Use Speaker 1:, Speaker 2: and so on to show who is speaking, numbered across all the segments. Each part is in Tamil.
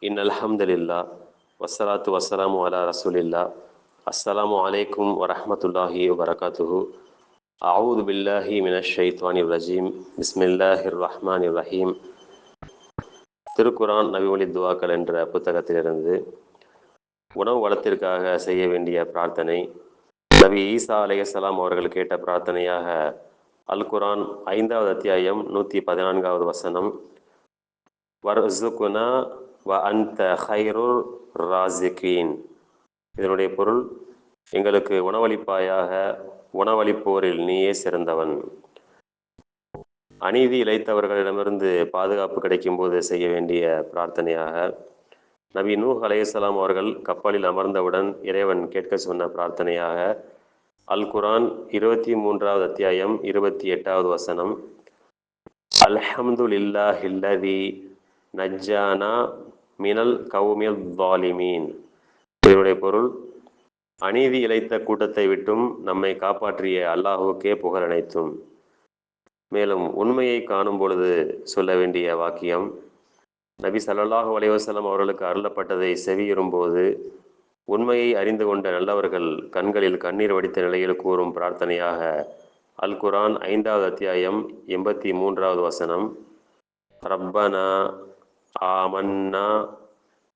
Speaker 1: இன்னல்ஹம்துலில்லா வஸ்ஸலாத்து வஸ்ஸலாமு அலா ரசூலில்லா. அஸ்ஸலாமு அலைக்கும் வரஹ்மத்துல்லாஹி வபரகாத்துஹு. அஊது பில்லாஹி மினஷ் ஷைத்வானிர் ரஜீம். பிஸ்மில்லாஹிர் ரஹ்மானிர் ரஹீம். திருக்குரான் நபிமொழி துவாக்கள் என்ற புத்தகத்திலிருந்து உணவு வளத்திற்காக செய்ய வேண்டிய பிரார்த்தனை. நபி ஈசா அலைஹிஸ்ஸலாம் அவர்கள் கேட்ட பிரார்த்தனையாக அல் குரான் 5வது அத்தியாயம் 114வது வசனம், வர்ஸுக்னா வ அன்த ஹைருர் ராஸிகீன். இதனுடைய பொருள், எங்களுக்கு உணவளிப்பாயாக, உணவளிப்போரில் நீயே சிறந்தவன். அநீதி இழைத்தவர்களிடமிருந்து பாதுகாப்பு கிடைக்கும் போது செய்ய வேண்டிய பிரார்த்தனையாக நபி நூஹ் அலைஹிஸ்ஸலாம் அவர்கள் கப்பலில் அமர்ந்தவுடன் இறைவன் கேட்க சொன்ன பிரார்த்தனையாக அல் குரான் 23வது அத்தியாயம் 28வது வசனம், அல்ஹம்துலில்லாஹில்லதி நஜ்ஜானா மினல் கௌமில் ஸாலிமீன். இதனுடைய பொருள், அநீதி இழைத்த கூட்டத்தை விட்டும் நம்மை காப்பாற்றிய அல்லாஹுக்கே புகழ் அனைத்தும். மேலும் உண்மையை காணும் பொழுது சொல்ல வேண்டிய வாக்கியம், நபி ஸல்லல்லாஹு அலைஹி வஸல்லம் அவர்களுக்கு அருளப்பட்டதை செவியுறும்போது உண்மையை அறிந்து கொண்ட நல்லவர்கள் கண்களில் கண்ணீர் வடித்த நிலையில் கூறும் பிரார்த்தனையாக அல் குரான் 5வது அத்தியாயம் 83வது வசனம், ரப்பனா ஆமன்னா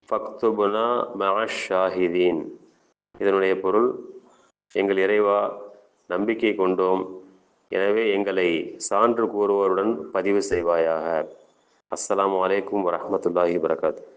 Speaker 1: ஃபக்துப்னா மஅஷ் ஷாஹிதீன். இதனுடைய பொருள், எங்கள் இறைவா, நம்பிக்கை கொண்டோம், எனவே எங்களை சான்று கூறுவோருடன் பதிவு செய்வாயாக. அஸ்ஸலாமு அலைக்கும் வரஹ்மத்துல்லாஹி வபரகாத்துஹு.